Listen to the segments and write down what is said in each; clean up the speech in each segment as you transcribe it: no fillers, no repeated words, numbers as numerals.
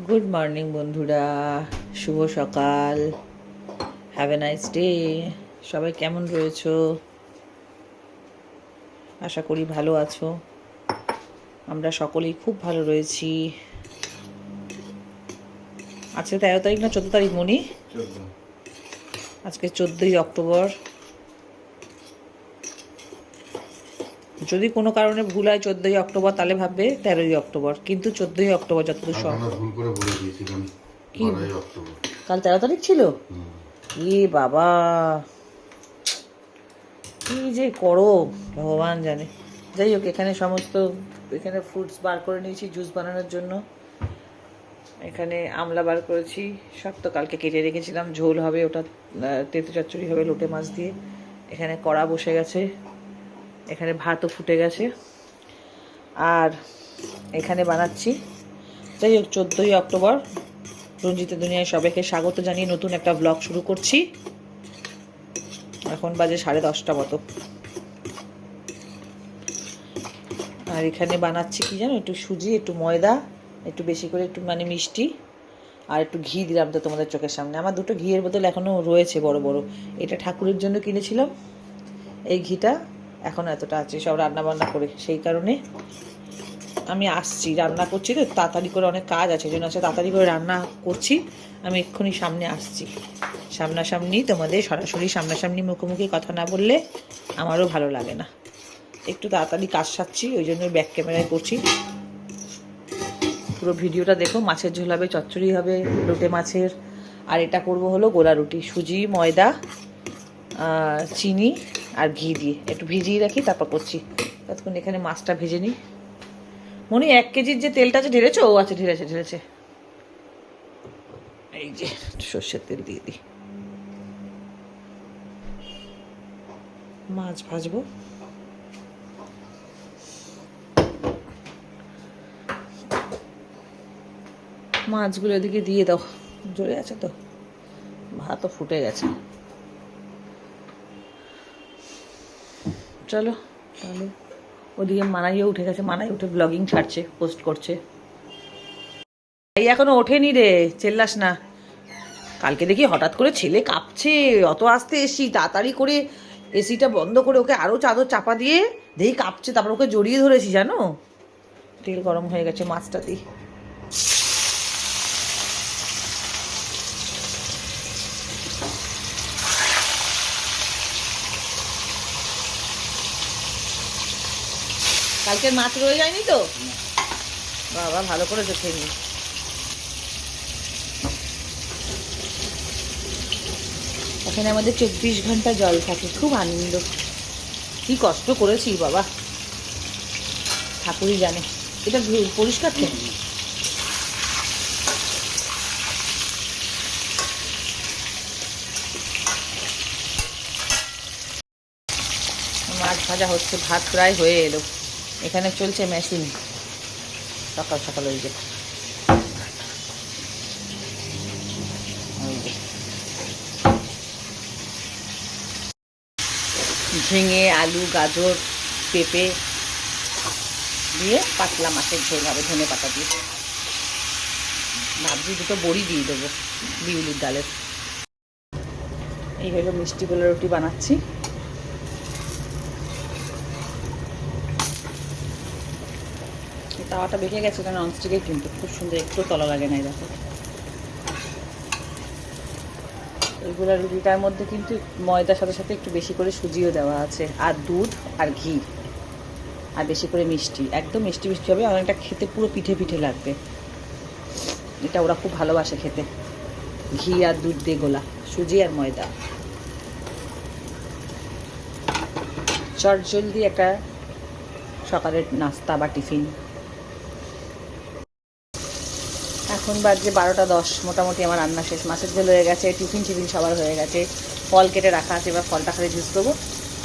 Good morning বন্ধুরা, শুভ সকাল, have a nice day. সবাই কেমন রয়েছো? আশা করি ভালো আছো। আমরা সকলেই খুব ভালো রয়েছি। আজকে 13 তারিখ না 14 তারিখ মনি? আজকে 14ই অক্টোবর। যদি কোনো কারণে ভুল হয় 14ই অক্টোবর, তাহলে ভাববে 13ই অক্টোবর, কিন্তু 14ই অক্টোবর যতদূর সম্ভব। ভুল করে বলে দিয়েছিলাম কি 12ই অক্টোবর। কাল 13 তারিখ ছিল? এ বাবা, কি যে করো ভগবান জানে। যাই হোক, এখানে ফ্রুটস বার করে নিয়েছি জুস বানানোর জন্য। এখানে আমলা বার করেছি, সব তো কালকে কেটে রেখেছিলাম, ঝোল হবে ওটা, তেঁতো চচ্চড়ি হবে লোটে মাছ দিয়ে। এখানে কড়া বসে গেছে, এখানে ভাতও ফুটে গেছে, আর এখানে বানাচ্ছি। যাই হোক, 14ই অক্টোবর, রঞ্জিতের দুনিয়ায় সবাইকে স্বাগত জানিয়ে নতুন একটা ব্লগ শুরু করছি। এখন বাজে 10:30 মতো। আর এখানে বানাচ্ছি কি জানো, একটু সুজি, একটু ময়দা, একটু বেশি করে একটু মানে মিষ্টি, আর একটু ঘি দিলাম তো তোমাদের চোখের সামনে। আমার দুটো ঘিয়ের বোতল এখনও রয়েছে বড় বড়। এটা ঠাকুরের জন্য কিনেছিলাম, এই ঘিটা এখনও এতটা আছে, সব রান্না বান্না করে। সেই কারণে আমি আসছি, রান্না করছি তো তাড়াতাড়ি করে, অনেক কাজ আছে, জন্য আছে তাড়াতাড়ি করে রান্না করছি। আমি এক্ষুনি সামনে আসছি, সামনাসামনি তোমাদের সরাসরি সামনাসামনি মুখোমুখি কথা না বললে আমারও ভালো লাগে না। একটু তাড়াতাড়ি কাজ সারছি, ওই জন্য ব্যাক ক্যামেরায় করছি। পুরো ভিডিওটা দেখো। মাছের ঝোল হবে, চচ্চড়ি হবে লোটে মাছের, আর এটা করব হলো গোলা রুটি, সুজি, ময়দা, চিনি আর ঘি দিয়ে একটু ভিজিয়ে রাখি, তারপর করছি। ততক্ষণ এখানে মাছটা ভেজে নিই। মনে 1 কেজির যে তেলটা আছে ঢেলেছো? ও আছে, ঢেলেছে। এই যে সর্ষের তেল দিয়ে দিই, মাছ ভাজবো। মাছগুলো এদিকে দিয়ে দাও, জ্বলে আছে তো, ভাতও ফুটে গেছে। চলো চলো, ওদিকে মানাইও উঠে গেছে, মানাই উঠে ব্লগিং ছাড়ছে, পোস্ট করছে। এই এখনো ওঠেনি রে, চেল্লাস না। কালকে দেখি হঠাৎ করে ছেলে কাঁপছে, অত আসতে এসি, তাড়াতাড়ি করে এসিটা বন্ধ করে ওকে আরও চাদর চাপা দিয়ে দেখি কাঁপছে, তারপর ওকে জড়িয়ে ধরেছি জানো। তেল গরম হয়ে গেছে, মাছটা দিই। কালকের মাছ রয়ে যায়নি তো? বাবা ভালো করেছো খেয়ে। এখানে আমাদের 24 ঘন্টা জল থাকে, খুব আনন্দ। কি কষ্ট করেছি বাবা, ঠাকুরই জানে। এটা পরিষ্কার তো? মাছ ভাজা হচ্ছে, ভাত প্রায় হয়ে এলো। এখানে চলছে মেশিন, সকাল সকাল। ওই যে ঝিঙে, আলু, গাজর, পেঁপে দিয়ে পাতলা মাছের ঝোল হবে, ধনে পাতা দিয়ে। ভাবছি দুটো বড়ি দিয়ে দেবো বিউলির ডালের। এই হলো মিষ্টি গোলা রুটি বানাচ্ছি। তাওয়াটা বেঁকে গেছে, কারণ ননস্টিকের, কিন্তু খুব সুন্দর, একটু তলা লাগে না। দেখো, এইগুলো রুটিটার মধ্যে কিন্তু ময়দার সাথে সাথে একটু বেশি করে সুজিও দেওয়া আছে, আর দুধ আর ঘি, আর বেশি করে মিষ্টি, একদম মিষ্টি মিষ্টি হবে। অনেকটা খেতে পুরো পিঠে পিঠে লাগবে। এটা ওরা খুব ভালোবাসে খেতে, ঘি আর দুধ দিয়ে গোলা, সুজি আর ময়দা। চট জলদি একটা সকালের নাস্তা বা টিফিন। এখন বাজে 12টা 10, মোটামুটি আমার রান্না শেষ। মাছের ঝোল হয়ে গেছে, টিফিন সবার হয়ে গেছে, ফল কেটে রাখা আছে, এবার ফলটা খালি জুস দেবো।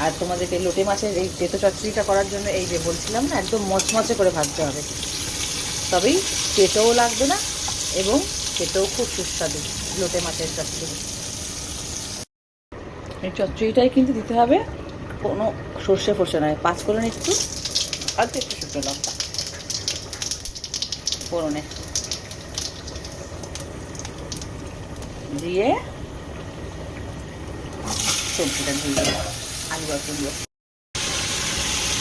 আর তোমাদেরকে লোটে মাছের এই তেঁতো চচ্চড়িটা করার জন্য, এই যে বলছিলাম না, একদম মচমচে করে ভাজতে হবে, তবেই পেটেও লাগবে না এবং খেতেও খুব সুস্বাদু লোটে মাছের চচ্চড়ি। এই চচ্চড়িটাই কিন্তু দিতে হবে কোনো সর্ষে ফর্ষে নয়, 5 ফোড়ন একটু, আর একটু শুকনো লঙ্কা ফোড়নে। দিয়ে সবজিটা দিয়ে দিলাম, আলু অল্প দিয়ে।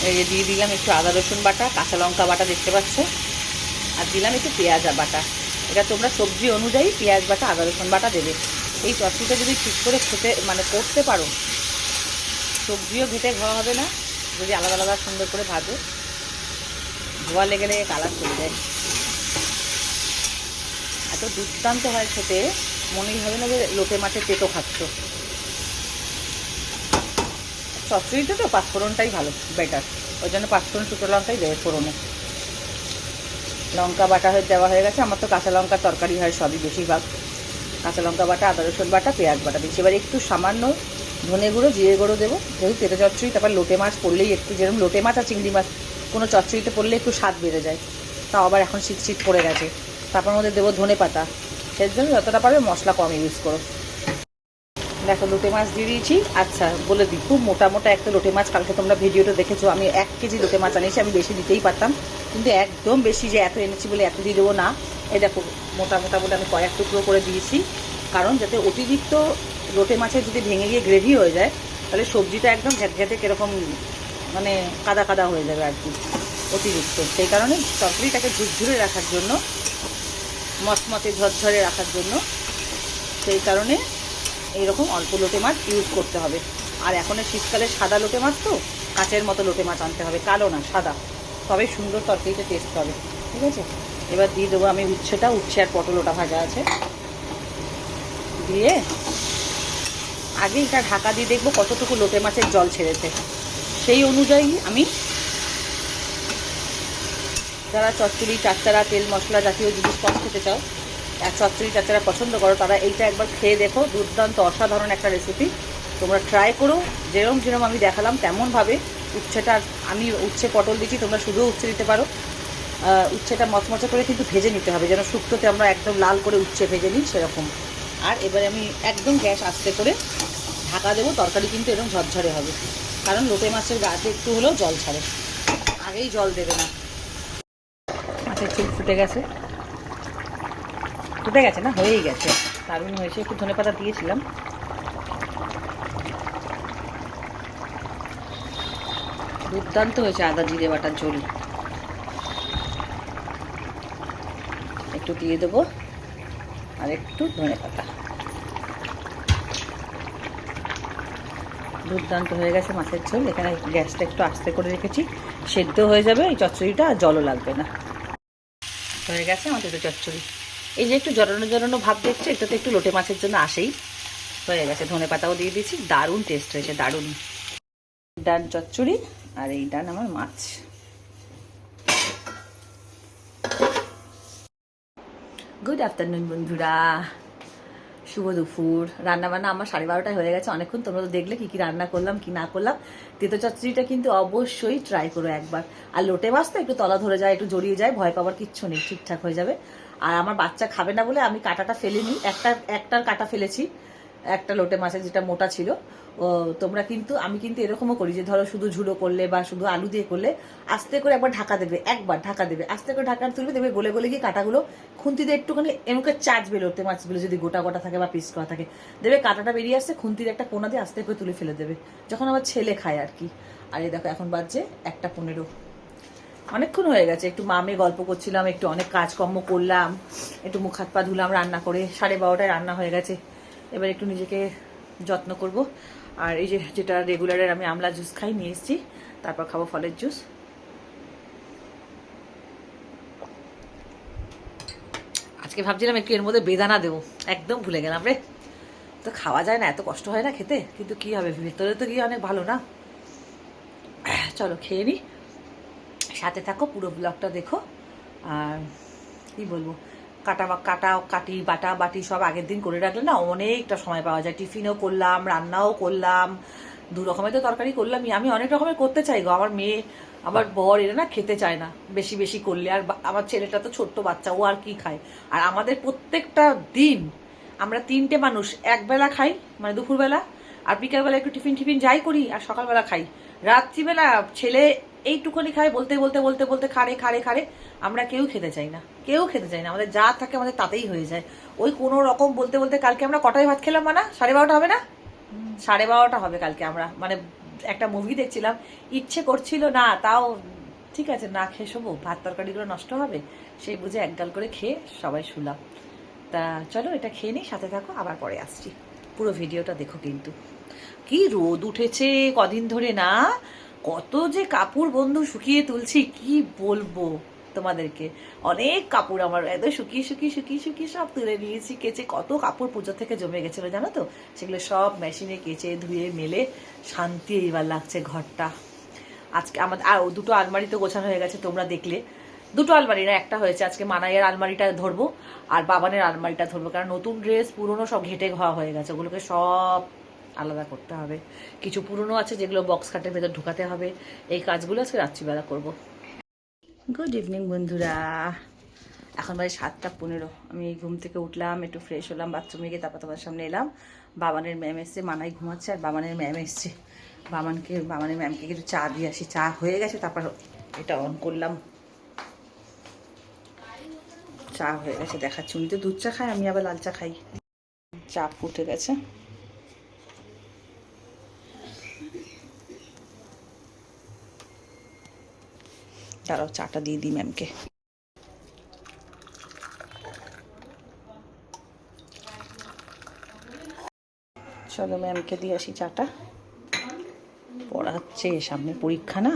এই যে দিয়ে দিলাম একটু আদা রসুন বাটা, কাঁচা লঙ্কা বাটা দেখতে পাচ্ছ, আর দিলাম একটু পেঁয়াজ বাটা। এটা তোমরা সবজি অনুযায়ী পেঁয়াজ বাটা আদা রসুন বাটা দেবে। এই চচ্চড়িটা যদি ঠিক করে খেতে মানে করতে পারো, সবজিও ঘেটে খাওয়া হবে না, যদি আলাদা আলাদা সুন্দর করে ভাজো, ধোয়া লেগে লেগে কালার চলে যায়। এত দুর্দান্ত হয় খেতে, মনেই হবে না যে লোটে মাছের পেটো খাচ্ছ। চচ্চড়িতে তো পাঁচফোড়নটাই ভালো, বেটার, ওই জন্য পাঁচফোড়ন শুকনো লঙ্কাই দেবে ফোড়নে। লঙ্কা বাটা দেওয়া হয়ে গেছে, আমার তো কাঁচা লঙ্কার তরকারি হয় সবই বেশিরভাগ। কাঁচা লঙ্কা বাটা, আদা রসুন বাটা, পেঁয়াজ বাটা দিচ্ছি। এবার একটু সামান্য ধনে গুঁড়ো, জিরে গুঁড়ো দেবো, যেহেতু পেঁপে চচ্চড়ি। তারপর লোটে মাছ পড়লেই একটু, যেরকম লোটে মাছ আর চিংড়ি মাছ কোনো চচ্চড়িতে পড়লে একটু স্বাদ বেড়ে যায়, তাও আবার এখন শীত শীত পড়ে গেছে। তারপর মধ্যে দেবো ধনে পাতা, সেই জন্য যতটা পারবে মশলা কম ইউজ করো। দেখো লোটে মাছ দিয়ে দিয়েছি। আচ্ছা বলে দিই, খুব মোটা মোটা একটা লোটে মাছ, কালকে তোমরা ভিডিওটা দেখেছো, আমি 1 কেজি লোটে মাছ আনিয়েছি। আমি বেশি দিতেই পারতাম, কিন্তু একদম বেশি যে এত এনেছি বলে এত দিয়ে দেবো না। এই দেখো মোটা মোটা বলে আমি কয়েক টুকরো করে দিয়েছি, কারণ যাতে অতিরিক্ত লোটে মাছের যদি ভেঙে গিয়ে গ্রেভি হয়ে যায়, তাহলে সবজিটা একদম ঘ্যাটঘ্যাটে কীরকম মানে কাদা কাদা হয়ে যাবে আর কি, অতিরিক্ত। সেই কারণে তরকারিটাকে ঝুরঝুরে রাখার জন্য, মচমচে ঝরঝরে রাখার জন্য, সেই কারণে এইরকম অল্প লোটে মাছ ইউজ করতে হবে। আর এখন শীতকালে সাদা লোটে মাছ তো, কাঁচের মতো লোটে মাছ আনতে হবে, কালো না সাদা, তবে সুন্দর তরকারিটা টেস্ট হবে। ঠিক আছে, এবার দিয়ে দেবো আমি উচ্ছেটা, উচ্ছে আর পটল ওটা ভাজা আছে, দিয়ে আগে এটা ঢাকা দিয়ে দেখবো কতটুকু লোটে মাছের জল ছেড়েছে। সেই অনুযায়ী আমি, যারা চচ্চড়ি চাচ্চারা তেল মশলা জাতীয় জিনিস কম খেতে চাও, আর চচ্চড়ি চাচ্চারা পছন্দ করো, তারা এইটা একবার খেয়ে দেখো। দুর্দান্ত অসাধারণ একটা রেসিপি, তোমরা ট্রাই করো। যেরম যেরম আমি দেখালাম তেমনভাবে। উচ্ছেটা আমি উচ্ছে পটল দিচ্ছি, তোমরা শুধুও উচ্ছে দিতে পারো। উচ্ছেটা মচমচে করে কিন্তু ভেজে নিতে হবে, যেন শুক্তোতে আমরা একদম লাল করে উচ্ছে ভেজে নিই সেরকম। আর এবারে আমি একদম গ্যাস আস্তে করে ঢাকা দেবো। তরকারি কিন্তু এরকম ঝরঝরে হবে, কারণ লোটে মাছের গাছে একটু হলেও জল ছাড়ে, আগেই জল দেবে না। মাছের চুল ফুটে গেছে, ফুটে গেছে না, হয়েই গেছে, দারুণ হয়েছে। একটু ধনে পাতা দিয়েছিলাম, দুর্দান্ত হয়েছে। আদা জিরে বাটার ঝোল একটু দিয়ে দেবো, আর একটু ধনে পাতা। দুর্দান্ত হয়ে গেছে মাছের ঝোল। এখানে গ্যাসটা একটু আস্তে করে রেখেছি, সেদ্ধ হয়ে যাবে এই চচ্চড়িটা, আর জলও লাগবে না। হয়ে গেছে আমাদের তো চচ্চড়ি। এই যে একটু জড়ানো জড়ানো ভাব দেখছো, এটা তো একটু লোটে মাছের জন্য আসেই। হয়ে গেছে, ধনে পাতাও দিয়ে দিয়েছি, দারুণ টেস্ট হয়েছে, দারুণ। ডান চচ্চড়ি, আর এই ডান আমার মাছ। গুড আফটারনুন বন্ধুরা, শুভ দুপুর। রান্নাবান্না আমার 12:30 হয়ে গেছে অনেকক্ষণ। তোমরা তো দেখলে কী কী রান্না করলাম কি না করলাম। তেতো চচ্চড়িটা কিন্তু অবশ্যই ট্রাই করো একবার। আর লোটে মাছ তো একটু তলা ধরে যায়, একটু জড়িয়ে যায়, ভয় পাওয়ার কিচ্ছু নেই, ঠিকঠাক হয়ে যাবে। আর আমার বাচ্চা খাবে না বলে আমি কাঁটাটা ফেলিনি, একটার কাঁটা ফেলেছি, একটা লোটে মাছের যেটা মোটা ছিল। ও তোমরা কিন্তু, আমি কিন্তু এরকমও করি যে ধরো শুধু ঝুড়ো করলে বা শুধু আলু দিয়ে করলে আস্তে করে একবার ঢাকা দেবে, একবার ঢাকা দেবে, আস্তে করে ঢাকা তুলবে, দেবে গলে গলে গিয়ে কাঁটাগুলো খুন্তি দিয়ে একটুখানি এমনকি চাচবে লোটে মাছগুলো যদি গোটা গোটা থাকে বা পিস করা থাকে, দেবে কাঁটাটা বেরিয়ে আসছে, খুন্তির একটা কোনা দিয়ে আস্তে করে তুলে ফেলে দেবে, যখন আমার ছেলে খায় আর কি। আর এই দেখো এখন বাজছে 1:15, অনেকক্ষণ হয়ে গেছে। একটু মামে গল্প করছিলাম, একটু অনেক কাজকর্ম করলাম, একটু মুখ হাত পা ধুলাম রান্না করে, 12:30টায় রান্না হয়ে গেছে। এবার একটু নিজেকে যত্ন করব। আর এই যে যেটা রেগুলারের আমি আমলা জুস খাই, নিয়ে এসেছি, তারপর খাবো ফলের জুস। আজকে ভাবছিলাম একটু এর মধ্যে বেদানা দেবো, একদম ভুলে গেলাম রে। তো খাওয়া যায় না, এত কষ্ট হয় না খেতে, কিন্তু কি হবে, ভেতরে তো গিয়ে অনেক ভালো না। চলো খেয়ে নিই, সাথে থাকো, পুরো ব্লগটা দেখো। আর কি বলবো, কাটি বাটা বাটি সব আগের দিন করে রাখলে না অনেকটা সময় পাওয়া যায়। টিফিনও করলাম, রান্নাও করলাম, 2 রকমের তো তরকারি করলামই। আমি অনেক রকমের করতে চাই গো, আমার মেয়ে আবার বর এরা না খেতে চায় না বেশি বেশি করলে। আর আমার ছেলেটা তো ছোট্ট বাচ্চা, ও আর কি খায়। আর আমাদের প্রত্যেকটা দিন আমরা 3টে মানুষ একবেলা খাই, মানে দুপুরবেলা, আর বিকালবেলা একটু টিফিন যাই করি, আর সকালবেলা খাই। রাত্রিবেলা ছেলে এইটুকুনি খায়, বলতে বলতে বলতে বলতে খাড়ে খাড়ে খাড়ে। আমরা কেউ খেতে চাই না, কেউ খেতে চাই না, আমাদের যা থাকে আমাদের তাতেই হয়ে যায়। ওই কোনো রকম বলতে বলতে কালকে আমরা কটায় ভাত খেলাম, মানে 12:30 হবে না? 12:30 হবে কালকে। আমরা মানে একটা মুভি দেখছিলাম, ইচ্ছে করছিল না, তাও ঠিক আছে না খেয়ে শোবো, ভাত তরকারিগুলো নষ্ট হবে, সেই বুঝে একগাল করে খেয়ে সবাই শুলাম। তা চলো এটা খেয়ে নিই, সাথে থাকো, আবার পরে আসছি। পুরো ভিডিওটা দেখো কিন্তু। কি রোদ উঠেছে কদিন ধরে না, কত যে কাপড় বন্ধু শুকিয়ে তুলছি কি বলবো তোমাদেরকে। অনেক কাপড় আমার একদম শুকিয়ে শুকিয়ে শুকিয়ে শুকিয়ে সব তুলে নিয়েছি কেচে। কত কাপড় পুজো থেকে জমে গেছিলো জানো তো, সেগুলো সব মেশিনে কেচে ধুয়ে মেলে শান্তি এইবার লাগছে ঘরটা। আজকে আমাদের আর দুটো আলমারি তো গোছানো হয়ে গেছে, তোমরা দেখলে। দুটো আলমারি না, একটা হয়েছে। আজকে মানাইয়ের আলমারিটা ধরবো আর বাবানের আলমারিটা ধরবো, কারণ নতুন ড্রেস পুরনো সব ঘেটে ঘোয়া হয়ে গেছে, ওগুলোকে সব আলাদা করতে হবে। কিছু পুরনো আছে যেগুলো বক্স খাটের ভেতর ঢুকাতে হবে। এই কাজগুলো আজকে রাত্রিবেলা করব। গুড ইভিনিং বন্ধুরা, এখন বাজে 7:15। আমি ঘুম থেকে উঠলাম, একটু ফ্রেশ হলাম, বাথরুমে গিয়ে তারপর তোমার সামনে এলাম। বাবানের ম্যাম এসছে, মানাই ঘুমাচ্ছে আর বাবানের ম্যাম এসছে। বাবানের ম্যামকে একটু চা দিয়ে আসি। চা হয়ে গেছে, তারপর এটা অন করলাম। চা হয়ে গেছে দেখাচ্ছি। উনি তো দুধ চা খায়, আমি আবার লাল চা খাই। চা ফুটে গেছে। দাঁড়াও চাটা দিয়ে দিই ম্যামকে। চলো ম্যামকে দিয়ে আসি চাটা। পড়াচ্ছে, সামনে পরীক্ষা না।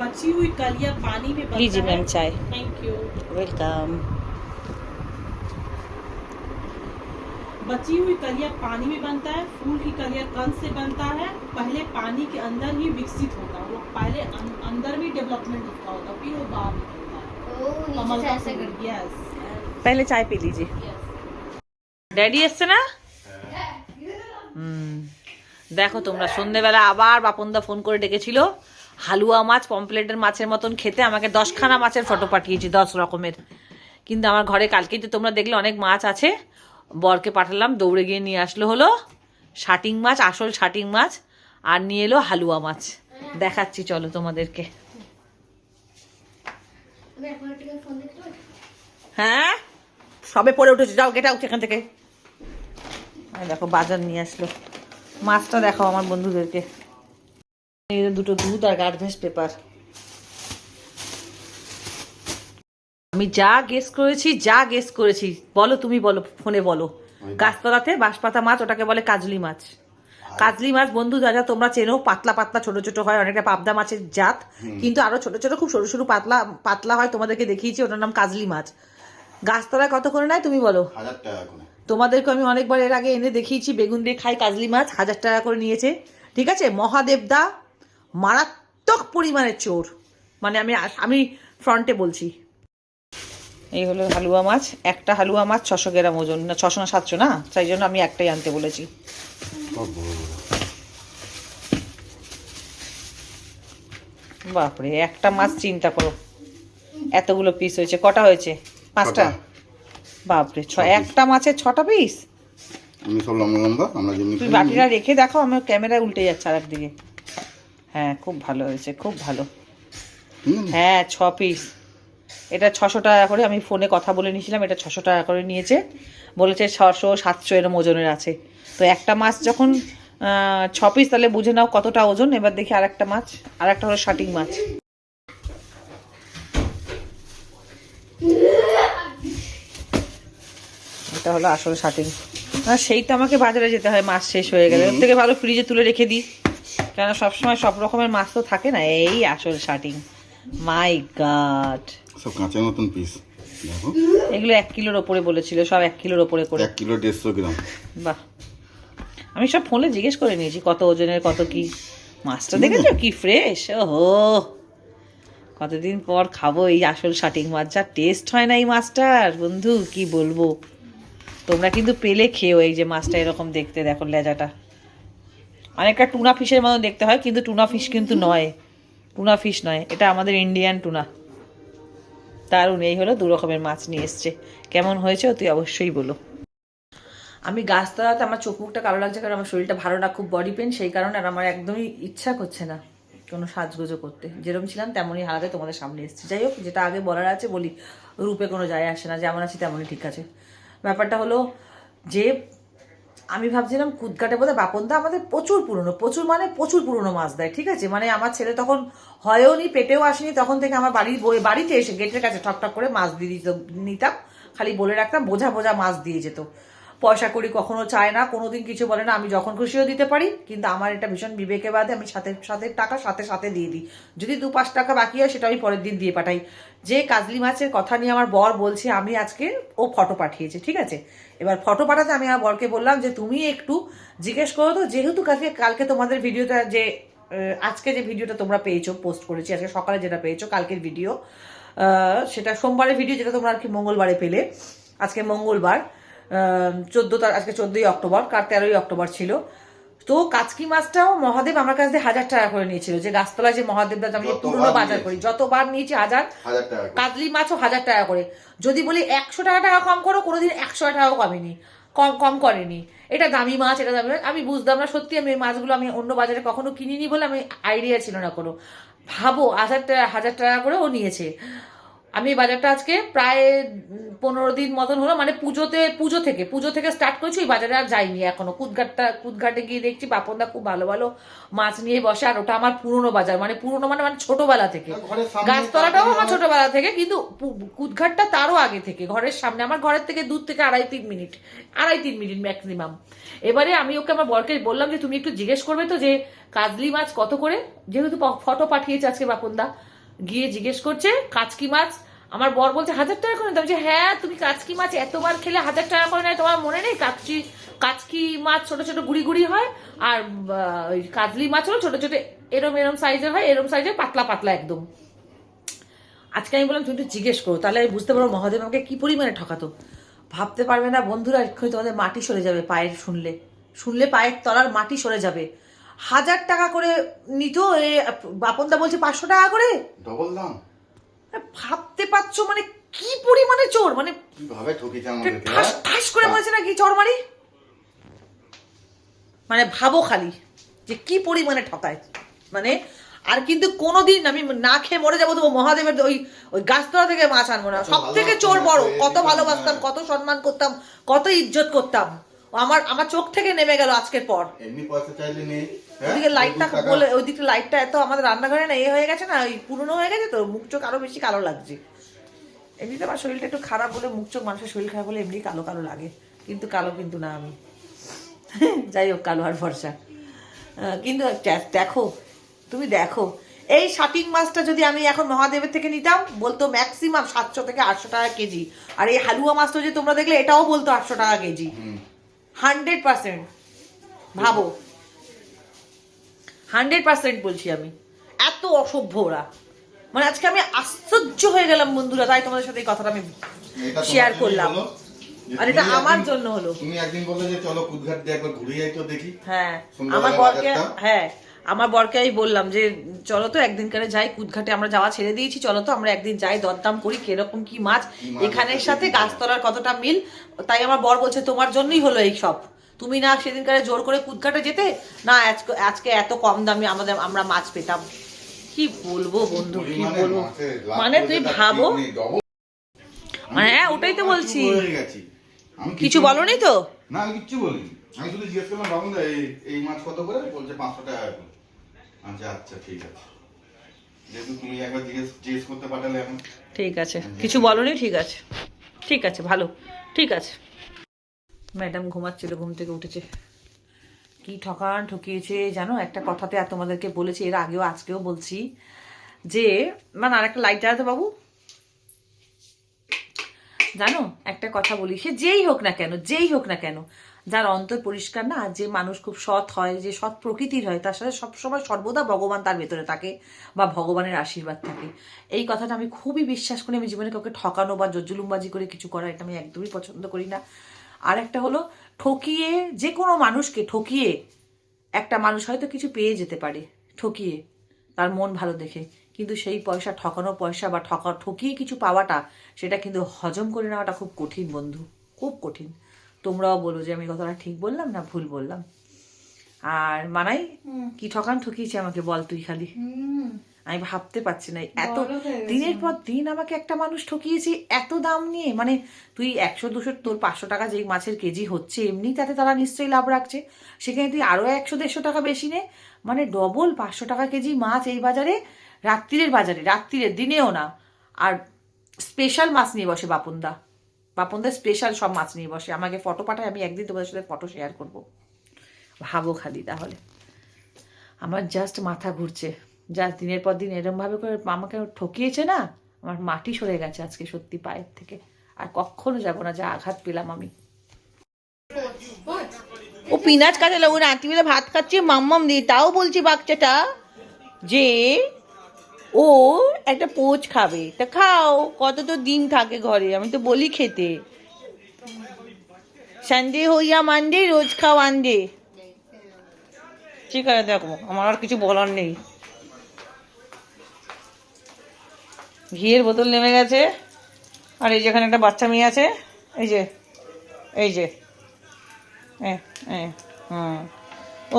बची हुई कलियां पानी में बनता लीजिए मैम चाय। Thank you. वेलकम। बची हुई कलियां पानी में बनता है, फूल की कलियां कंद से बनता है। पहले पानी के अंदर ही विकसित होता है, वो पहले अंदर में डेवलपमेंट उसका होता है, फिर वो बाहर निकलता है। कमल का फूल, यस। पहले चाय पी लीजिए। ড্যাডি এসছে না? দেখো তোমরা, সন্ধ্যেবেলা আবার বাপনদা ফোন করে ডেকেছিল। হালুয়া মাছ, পমপ্লেটের মাছের মতন খেতে। আমাকে 10খানা মাছের ফটো পাঠিয়েছি, 10 রকমের। কিন্তু আমার ঘরে কালকেই তো তোমরা দেখলে অনেক মাছ আছে। বরকে পাঠালাম, দৌড়ে গিয়ে নিয়ে আসলো হলো শাটিং মাছ, আসল শাটিং মাছ, আর নিয়ে এলো হালুয়া মাছ। দেখাচ্ছি চলো তোমাদেরকে। হ্যাঁ সবে পড়ে উঠেছে, যাও গেট আউট এখান থেকে। দেখো বাজার নিয়ে আসলো। মাছটা দেখাও আমার বন্ধুদেরকে। এই দুটো দুধ আর গার্বেজ পেপার। আমি যা গেস করেছি বলো, তুমি বলো, ফোনে বলো। গাছতলাতে বাঁশপাতা মাছ, ওটাকে বলে কাজলি মাছ। কাজলি মাছ বন্ধু যা যা তোমরা চেনো, পাতলা পাতলা ছোট ছোট হয়, অনেকটা পাবদা মাছের জাত, কিন্তু আরো ছোট ছোট খুব সরু সরু পাতলা পাতলা হয়। তোমাদেরকে দেখিয়েছি, ওটার নাম কাজলি মাছ। গাছতলায় কত করে নেয় তুমি বলো? 1000 টাকা করে। তোমাদেরকে আমি অনেকবার এর আগে এনে দেখিয়েছি, বেগুন দিয়ে খাই কাজলি মাছ। 1000 টাকা করে নিয়েছে, ঠিক আছে। মহাদেবদা মারাত্মক পরিমাণের চোর, মানে আমি ফ্রন্টে বলছি। এই হলো হালুয়া মাছ। একটা হালুয়া মাছ 600 গ্রাম ওজন, না 600 না 700 না, তাই জন্য আমি একটাই আনতে বলেছি। বাপরে, একটা মাছ চিন্তা করো, এতগুলো পিস হয়েছে। কটা হয়েছে? 5টা। বাপরে, একটা মাছের 6টা পিস। আমি সব লম্বা লম্বা, আমরা যেমনি তুই বাটিটা রেখে দেখো, আমার ক্যামেরা উল্টে যাচ্ছে আর একদিকে। হ্যাঁ খুব ভালো হয়েছে, খুব ভালো। হ্যাঁ 6 পিস। এটা 600 টাকা করে। আমি ফোনে কথা বলে নিয়েছিলাম, এটা 600 টাকা করে নিয়েছে। বলেছে 600 700 এরম ওজনের আছে। তো একটা মাছ যখন 6 পিস, তাহলে বুঝে নাও কতটা ওজন। এবার দেখি আর একটা মাছ, আর একটা হলো শাটিং মাছ। এটা হলো আসল শাটিং। সেই তো আমাকে বাজারে যেতে হয় মাছ শেষ হয়ে গেলে। ওর থেকে ভালো ফ্রিজে তুলে রেখে দিই, কেন সবসময় সব রকমের মাছ তো থাকে না। এই আসল শাটিং, মাই গড। সব কাঁচের মতন পিস দেখো। এগুলো 1 কিলোর ওপরে বলেছিল, সব 1 কিলোর ওপরে করে। 1 কিলো 150 গ্রাম। বাহ, আমি সব ফোনে জিজ্ঞেস করে নিয়েছি কত ওজনের কত কি। মাছটা দেখেছো কি ফ্রেশ, ওহো কতদিন পর খাবো এই আসল শাটিং মাছ। যা টেস্ট হয় না এই মাছটার বন্ধু, কি বলবো। তোমরা কিন্তু পেলে খেও। এই যে মাছটা এরকম দেখতে, দেখো লেজাটা অনেকটা টুনা ফিশের মতো দেখতে হয়, কিন্তু টুনা ফিশ কিন্তু নয়, টুনা ফিশ নয়, এটা আমাদের ইন্ডিয়ান টুনা। দারুণ। এই হলো 2 রকমের মাছ নিয়ে এসছে। কেমন হয়েছে তুই অবশ্যই বলো। আমি গাছতলাতে আমার চোখ মুখটা কালো লাগছে কারণ আমার শরীরটা ভালো না, খুব বডি পেন, সেই কারণে আর আমার একদমই ইচ্ছা করছে না কোনো সাজগোজো করতে। যেরকম ছিলাম তেমনই হারাতে তোমাদের সামনে এসেছি। যাই হোক, যেটা আগে বলার আছে বলি, রূপে কোনো যায় আসে না, যেমন আছি তেমনই ঠিক আছে। ব্যাপারটা হলো যে আমি ভাবছিলাম কুদঘাটে বোধহয় বাপনদা আমাদের প্রচুর পুরনো মাছ দেয়, ঠিক আছে। মানে আমার ছেলে তখন হয়েও নি, পেটেও আসেনি, তখন থেকে আমার বাড়িতে এসে গেটের কাছে ঠকঠক করে মাছ দিয়ে নিতাম, খালি বলে রাখতাম বোঝা বোঝা মাছ দিয়ে যেত। পয়সা করি কখনো চায় না, কোনোদিন কিছু বলে না, আমি যখন খুশিও দিতে পারি, কিন্তু আমার এটা ভীষণ বিবেকে বাদে আমি সাথে টাকা সাথে দিয়ে দিই। যদি 2-5 টাকা বাকি হয় সেটা আমি পরের দিন দিয়ে পাঠাই। যে কাজলি মাছের কথা নিয়ে আমার বর বলছে, আমি আজকে ও ফটো পাঠিয়েছে, ঠিক আছে। এবার ফটো পাঠাতে আমি আমার বরকে বললাম যে তুমি একটু জিজ্ঞেস করো তো, যেহেতু কালকে তোমাদের ভিডিওটা যে আজকে যে ভিডিওটা তোমরা পেয়েছো, পোস্ট করেছি আজকে সকালে, যেটা পেয়েছো কালকের ভিডিও, সেটা সোমবারের ভিডিও, যেটা তোমরা আর কি মঙ্গলবারে পেলে। আজকে মঙ্গলবার, আজকে 14ই অক্টোবর, কার 13ই অক্টোবর ছিল। তো কাচকি মাছটাও মহাদেব আমার কাছ থেকে 1000 টাকা করে নিয়েছিল, যে গাছতলায় যে মহাদেবটা আমি পুরনো বাজার করি, যতবার নিয়েছি 1000 টাকা। কাজলি মাছও 1000 টাকা করে। যদি বলি 100 টাকা কম করো, কোনোদিন 100 টাকাও কমেনি, কম করেনি। এটা দামি মাছ, এটা দামি মাছ, আমি বুঝতাম না সত্যি। আমি এই মাছগুলো আমি অন্য বাজারে কখনো কিনিনি বলে আমি আইডিয়া ছিল না কোনো। ভাবো 1000 টাকা করে ও নিয়েছে। আমি বাজারটা আজকে প্রায় 15 দিন মতন হলো, মানে পুজো থেকে স্টার্ট করেছি, ওই বাজারে আর যাইনি এখনো। কুদঘাটে গিয়ে দেখছি বাপনদা খুব ভালো ভালো মাছ নিয়ে বসে, আর ওটা আমার পুরনো বাজার, মানে পুরনো মানে ছোটবেলা থেকে। গাছতলাটাও আমার ছোটবেলা থেকে, কিন্তু কুদঘাটটা তারও আগে থেকে, ঘরের সামনে, আমার ঘরের থেকে দূর থেকে 2.5-3 মিনিট ম্যাক্সিমাম। এবারে আমি ওকে আমার বরকে বললাম যে তুমি একটু জিজ্ঞেস করবে তো যে কাজলি মাছ কত করে, যেহেতু ফটো পাঠিয়েছে আজকে বাপনদা, গিয়ে জিজ্ঞেস করছে কাচকি মাছ। আমার বর বলছে 1000 টাকা করে, বলছে হ্যাঁ তুমি কাচকি মাছ এতবার খেলে 1000 টাকা করে নেয়, তোমার মনে নেই? কাচকি মাছ ছোট ছোট গুড়ি হয়, আর ওই কাজলি মাছ হলো ছোট ছোট এরম সাইজের হয়, এরম সাইজের পাতলা একদম। আজকে আমি বললাম তুমি একটু জিজ্ঞেস করো, তাহলে আমি বুঝতে পারবো মহাদেব আমাকে কি পরিমাণে ঠকাতো। ভাবতে পারবে না বন্ধুরা, এক্ষুনি তোমাদের মাটি সরে যাবে পায়ের, শুনলে পায়ের তলার মাটি সরে যাবে। 1000 টাকা করে নিত, বাপনদা বলছে 500 টাকা করে, ডবল দাম। ভাবতে পারছো মানে কি পরিমাণে চোর, মানে কিভাবে ঠকেছে আমাদের। ঠাস করে বলছে না কি চোর মারি, মানে ভাবো খালি যে কি পরিমাণে ঠকায়। মানে আর কিন্তু কোনোদিন আমি না খেয়ে মরে যাবো, তো মহাদেবের ওই গাছতলা থেকে মাছ আনবো না। সব থেকে চোর বড়, কত ভালোবাসতাম, কত সম্মান করতাম, কত ইজ্জত করতাম, আমার চোখ থেকে নেমে গেল আজকের পর। এমনি পয়সা চাইলে নেই। ওইদিকে লাইটটা বলে, ওইদিকে লাইটটা এত আমাদের রান্নাঘরে না হয়ে গেছে না, ওই পুরনো হয়ে গেছে, তো মুখ চোখ আরো বেশি কালো লাগছে। এমনিতে আমার শরীরটা একটু খারাপ বলে, মুখ চোখ মানুষের শরীর খারাপ বলে এমনি কালো লাগে, কিন্তু কালো কিন্তু না আমি। যাই হোক, কালো আর ফর্সা। কিন্তু দেখো, তুমি দেখো, এই শাটিং মাছটা যদি আমি এখন মহাদেবের থেকে নিতাম, বলতো ম্যাক্সিমাম 700 থেকে 800 টাকা কেজি। আর এই হালুয়া মাছটা যে তোমরা দেখলে, এটাও বলতো 800 টাকা কেজি। 100%। ভাবো, 100% বলছি আমি, এত অসভ্য ওরা। মানে আজকে আমি আশ্চর্য হয়ে গেলাম বন্ধুরা, তাই তোমাদের সাথে এই কথাটা আমি শেয়ার করলাম। আর এটা আমার জন্য হলো। তুমি একদিন বললে যে চলো কুদঘাট দিয়ে একবার ঘুরে যাই তো দেখি। হ্যাঁ, আমার বরকে আমি বললাম যে চলো তো একদিনকারে যাই কুদঘাটে, আমরা যাওয়া ছেড়ে দিয়েছি, চলো তো আমরা একদিন যাই, দরদাম করি কিরকম কি মাছ, এখানের সাথে গাছতলার কতটা মিল। তাই আমার বর বলছে তোমার জন্যই হলো এই সব, তুমি না সেদিনকারে জোর করে কুদঘাটে যেতে না, আজকে এত কম দামে আমরা মাছ পেতাম। কি বলবো বন্ধু, কি বলবো, মানে তুই ভাবো, মানে হ্যাঁ ওটাই তো বলছি। কিছু বলনি তো? না, আমি কিচ্ছু বলিনি, আমি শুধু জিজ্ঞেস করলাম বাবুদা এই মাছ কত করে, বলছে 500 টাকা করে। আচ্ছা ঠিক আছে, যেহেতু তুমি একবার জিজ্ঞেস করতে পাঠালে এখন। ঠিক আছে, কিছু বলনি, ঠিক আছে ভালো, ঠিক আছে। ম্যাডাম ঘুমাচ্ছিল, ঘুম থেকে উঠেছে। কি ঠকিয়েছে জানো, একটা কথাতে আর তোমাদেরকে বলেছি এর আগেও, আজকেও বলছি, যে মানে আর একটা লাইট জ্বালাতে বাবু, জানো একটা কথা বলি, সে যেই হোক না কেন, যার অন্তর পরিষ্কার না, যে মানুষ খুব সৎ হয়, যে সৎ প্রকৃতির হয়, তার সাথে সবসময় সর্বদা ভগবান তার ভেতরে থাকে, বা ভগবানের আশীর্বাদ থাকে। এই কথাটা আমি খুবই বিশ্বাস করি। আমি জীবনে কাউকে ঠকানো বা জুলুমবাজি করে কিছু করা, এটা আমি একদমই পছন্দ করি না। আর একটা হলো, ঠকিয়ে, যে কোনো মানুষকে ঠকিয়ে একটা মানুষ হয়তো কিছু পেয়ে যেতে পারে, ঠকিয়ে তার মন ভালো দেখে, কিন্তু সেই পয়সা, ঠকানো পয়সা বা ঠকিয়ে কিছু পাওয়াটা, সেটা কিন্তু হজম করে নেওয়াটা খুব কঠিন বন্ধু, খুব কঠিন। তোমরাও বলো যে আমি কথাটা ঠিক বললাম না ভুল বললাম। আর মানাই কি ঠকিয়েছে আমাকে বল তুই খালি। আমি ভাবতে পারছি না, এত দিনের পর দিন আমাকে একটা মানুষ ঠকিয়েছে এত দাম নিয়ে। মানে তুই 100-200 তোর 500 টাকা যেই মাছের কেজি হচ্ছে এমনি তাতে তারা নিশ্চয়ই লাভ রাখছে, সেখানে তুই আরো 100-150 টাকা বেশি নে, মানে ডবল 500 টাকা কেজি মাছ এই বাজারে, রাত্রিরের দিনেও না। আর স্পেশাল মাছ নিয়ে বসে বাপনদা স্পেশাল সব মাছ নিয়ে বসে, আমাকে ফটো পাঠায়, আমি একদিন তোমাদের সাথে ফটো শেয়ার করবো। ভাবো খালি তাহলে, আমার জাস্ট মাথা ঘুরছে। যা দিনের পর দিন এরম ভাবে করে আমাকে ঠকিয়েছে না, আমার মাটি সরে গেছে আজকে সত্যি পায়ের থেকে। আর কখনো যাবো না, যা আঘাত পেলাম আমি। ও পিনাজ কাটে লাগো, রাত্রিবেলা ভাত খাচ্ছে মাম্মাম দিয়ে, তাও বলছি বাচ্চাটা যে ও একটা পোচ খাবে। তা খাও, কত তো দিন থাকে ঘরে, আমি তো বলি খেতে। সানডে হইয়া মানডে, রোজ খাও আন্ডে। ঠিক আছে, দেখো আমার আর কিছু বলার নেই। ঘিয়ের বোতল নেমে গেছে, আর এই যেখানে একটা বাচ্চা মেয়ে আছে, এই যে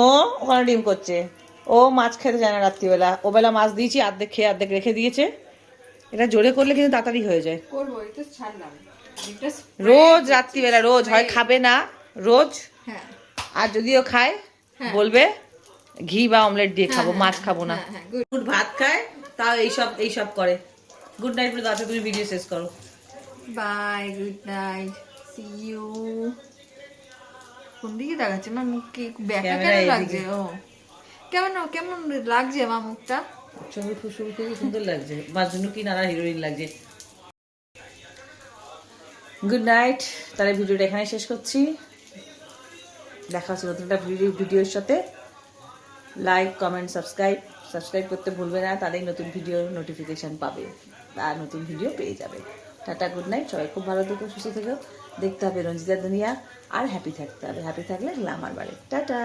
ও ওখানে ডিম করছে। ও মাছ খেতে যায় না রাত্রিবেলা, ও বেলা মাছ দিয়েছি, অর্ধেক খেয়ে অর্ধেক রেখে দিয়েছে। এটা জোরে করলে কিন্তু তাড়াতাড়ি হয়ে যায়। রোজ রাত্রিবেলা রোজ হয় খাবে না রোজ, আর যদিও খায় বলবে ঘি বা অমলেট দিয়ে খাবো, মাছ খাবো না। গুড ভাত খায় তাও এইসব করে। গুড নাইট বলে দাদা, তুমি ভিডিও শেষ করো। Bye, good night, see you. কোন দিকে দেখাচ্ছে আমার মুখ? কি ব্যাকা কেন লাগছে? ও কেমন লাগছে আমার মুখটা? ছবি খুবই সুন্দর লাগছে, মাজনু কি নানা হিরোইন লাগছে। গুড নাইট, তাহলে ভিডিওটা এখানে শেষ করছি। দেখা হচ্ছে নতুন একটা ভিডিওর সাথে। লাইক, কমেন্ট, সাবস্ক্রাইব করতে ভুলবে না, তাহলেই নতুন ভিডিও নোটিফিকেশান পাবে আর নতুন ভিডিও পেয়ে যাবে। টাটা, গুড নাইট, সবাই খুব ভালো থেকো, সুস্থ থেকো। দেখতে হবে রঞ্জিতা দুনিয়া, আর হ্যাপি থাকতে হবে। হ্যাপি থাকলে গ্ল্যামার বাড়ে। টাটা।